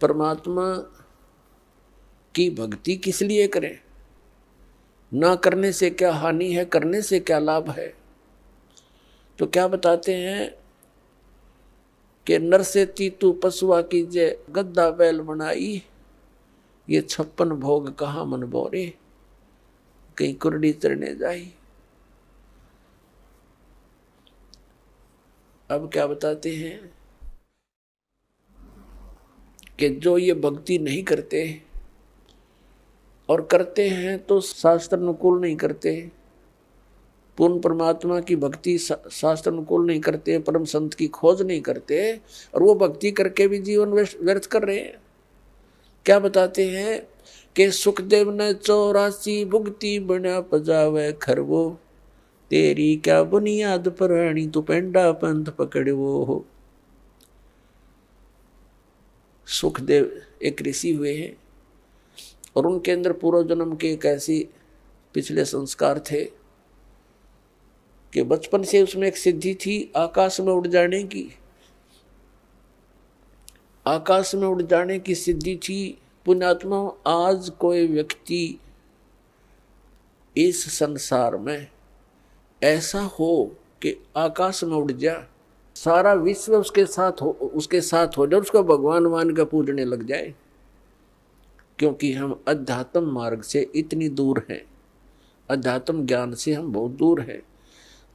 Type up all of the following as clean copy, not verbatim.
परमात्मा की भक्ति किस लिए करें? ना करने से क्या हानि है, करने से क्या लाभ है? तो क्या बताते हैं कि नर से तीतू पशुआ कीजे, गद्दा बैल बनाई, ये 56 भोग कहाँ मन बोरे, कहीं कुरडी चरने जाई। अब क्या बताते हैं कि जो ये भक्ति नहीं करते और करते हैं तो शास्त्र अनुकूल नहीं करते, पूर्ण परमात्मा की भक्ति शास्त्र अनुकूल नहीं करते, परम संत की खोज नहीं करते, और वो भक्ति करके भी जीवन व्यर्थ कर रहे हैं। क्या बताते हैं कि सुखदेव ने 84 भुगती बना पजावे खरवो, तेरी क्या बुनियाद पुरानी तू पेंडा पंथ पकड़वो हो। सुखदेव एक ऋषि हुए हैं और उनके अंदर पूर्व जन्म के एक ऐसी पिछले संस्कार थे कि बचपन से उसमें एक सिद्धि थी आकाश में उड़ जाने की। आकाश में उड़ जाने की सिद्धि थी। पुण्यात्मा, आज कोई व्यक्ति इस संसार में ऐसा हो कि आकाश में उड़ जा, सारा विश्व उसके साथ हो जाए, उसको भगवान मान के पूजने लग जाए, क्योंकि हम अध्यात्म मार्ग से इतनी दूर हैं, अध्यात्म ज्ञान से हम बहुत दूर हैं।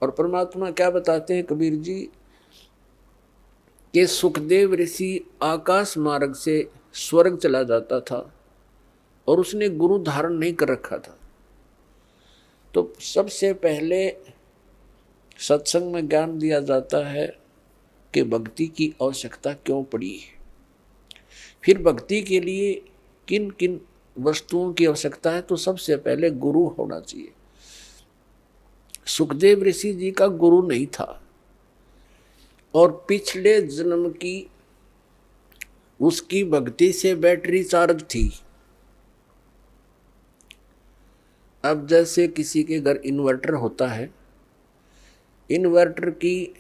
और परमात्मा क्या बताते हैं कबीर जी कि सुखदेव ऋषि आकाश मार्ग से स्वर्ग चला जाता था और उसने गुरु धारण नहीं कर रखा था। तो सबसे पहले सत्संग में ज्ञान दिया जाता है कि भक्ति की आवश्यकता क्यों पड़ी, फिर भक्ति के लिए किन किन वस्तुओं की आवश्यकता है। तो सबसे पहले गुरु होना चाहिए। सुखदेव ऋषि जी का गुरु नहीं था और पिछले जन्म की उसकी भक्ति से बैटरी चार्ज थी। अब जैसे किसी के घर इन्वर्टर होता है, इन्वर्टर की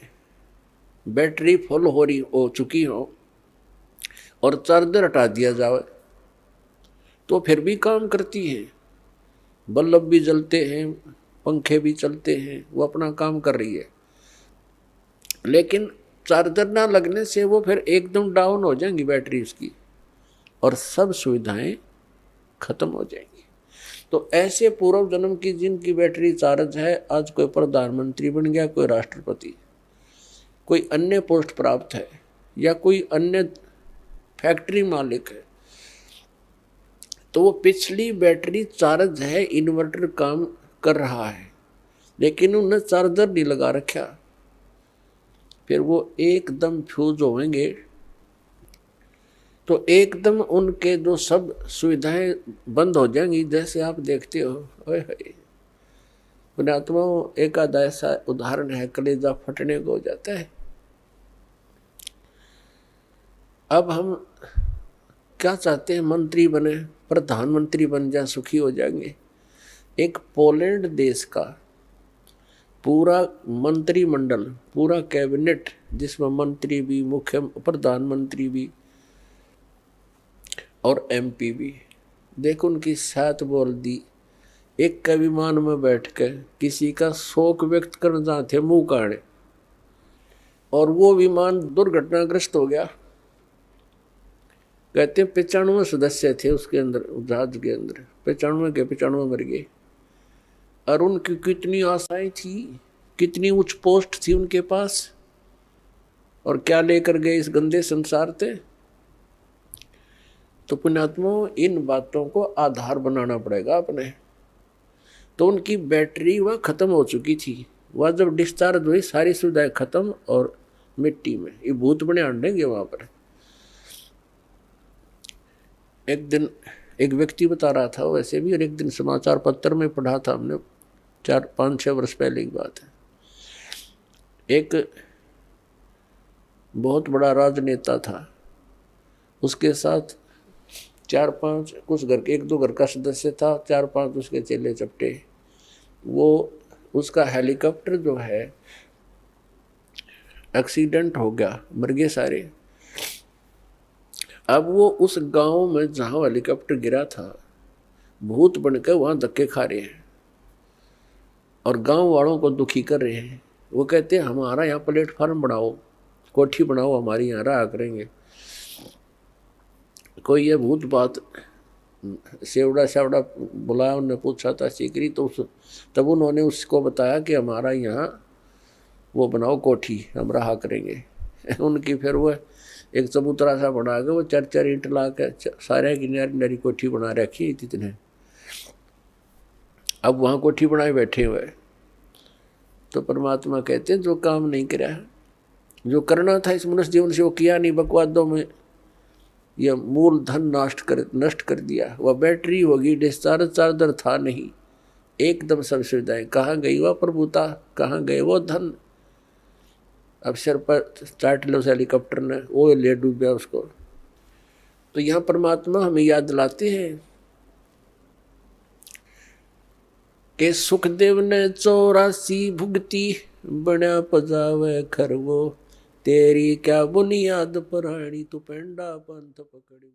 बैटरी फुल हो चुकी हो और चार्जर हटा दिया जाए तो फिर भी काम करती है, बल्ब भी जलते हैं, पंखे भी चलते हैं, वो अपना काम कर रही है। लेकिन चार्जर ना लगने से वो फिर एकदम डाउन हो जाएंगी बैटरी उसकी और सब सुविधाएं खत्म हो जाएंगी। तो ऐसे पूर्व जन्म की जिनकी बैटरी चार्ज है, आज कोई प्रधानमंत्री बन गया, कोई राष्ट्रपति, कोई अन्य पोस्ट प्राप्त है या कोई अन्य फैक्ट्री मालिक है, तो वो पिछली बैटरी चार्ज है, इन्वर्टर काम कर रहा है, लेकिन उन्हें चार्जर नहीं लगा रखा, फिर वो एकदम फ्यूज होंगे। तो एकदम उनके जो सब सुविधाएं बंद हो जाएंगी। जैसे आप देखते हो, पुण्यात्मा, एक आधा ऐसा उदाहरण है, कलेजा फटने को हो जाता है। अब हम क्या चाहते हैं, मंत्री बने, प्रधानमंत्री बन जाए, सुखी हो जाएंगे। एक पोलैंड देश का पूरा मंत्रिमंडल, पूरा कैबिनेट, जिसमें मंत्री भी, मुख्य प्रधानमंत्री भी और एमपी भी, देखो उनकी साथ बोल दी, एक का विमान में बैठ कर किसी का शोक व्यक्त करना चाहते मुंह काढ़े, और वो विमान दुर्घटनाग्रस्त हो गया। कहते 95 सदस्य थे उसके अंदर, जहाज के अंदर 95 के 95 मर गए। और उनकी कितनी आशाएं थी, कितनी उच्च पोस्ट थी उनके पास, और क्या लेकर गए इस गंदे संसार से। तो पुण्यात्मा, इन बातों को आधार बनाना पड़ेगा अपने। तो उनकी बैटरी वह खत्म हो चुकी थी, वह जब डिस्चार्ज हुई सारी सुविधाएं खत्म और मिट्टी में, ये भूत बने आंडेंगे वहां पर। एक दिन एक व्यक्ति बता रहा था वैसे भी, और एक दिन समाचार पत्र में पढ़ा था हमने, 4-5-6 वर्ष पहले की बात है। एक बहुत बड़ा राजनेता था, उसके साथ 4-5 कुछ घर के, 1-2 घर का सदस्य था, 4-5 उसके चेले चपटे। वो उसका हेलीकॉप्टर जो है एक्सीडेंट हो गया, मर गए सारे। अब वो उस गांव में जहां हेलीकॉप्टर गिरा था भूत बनकर वहां धक्के खा रहे हैं और गांव वालों को दुखी कर रहे हैं। वो कहते हैं हमारा यहाँ प्लेटफार्म बनाओ, कोठी बनाओ, हमारी यहाँ रहा करेंगे। कोई ये भूत बात सेवड़ा सेवड़ा बुलाया, उन्होंने पूछा था सीकरी, तो तब उन्होंने उसको बताया कि हमारा यहाँ वो बनाओ कोठी, हम रहा करेंगे। उनकी फिर वो एक चबूतरा सा बना के वो 4-4 ईंट ला के सारे की नारी कोठी बना रखी इतने। अब वहाँ कोठी बनाए बैठे हुए। तो परमात्मा कहते हैं जो काम नहीं करा है, जो करना था इस मनुष्य जीवन से वो किया नहीं, बकवादों में यह मूल धन नष्ट कर दिया। वह बैटरी होगी, डिस्चार्ज चार्जर था नहीं, एकदम सब सुविधाएं। कहाँ गई वह प्रभुता, कहाँ गए वो धन। अब सिर पर चाट लो उस हेलीकॉप्टर ने, वो ले डूबा उसको। तो यहाँ परमात्मा हमें याद दिलाते हैं कि सुखदेव ने 84 भुगती, बना पजावे खरवो, तेरी क्या बुनियाद पराणी, तू पेंडा पंथ पकड़वो।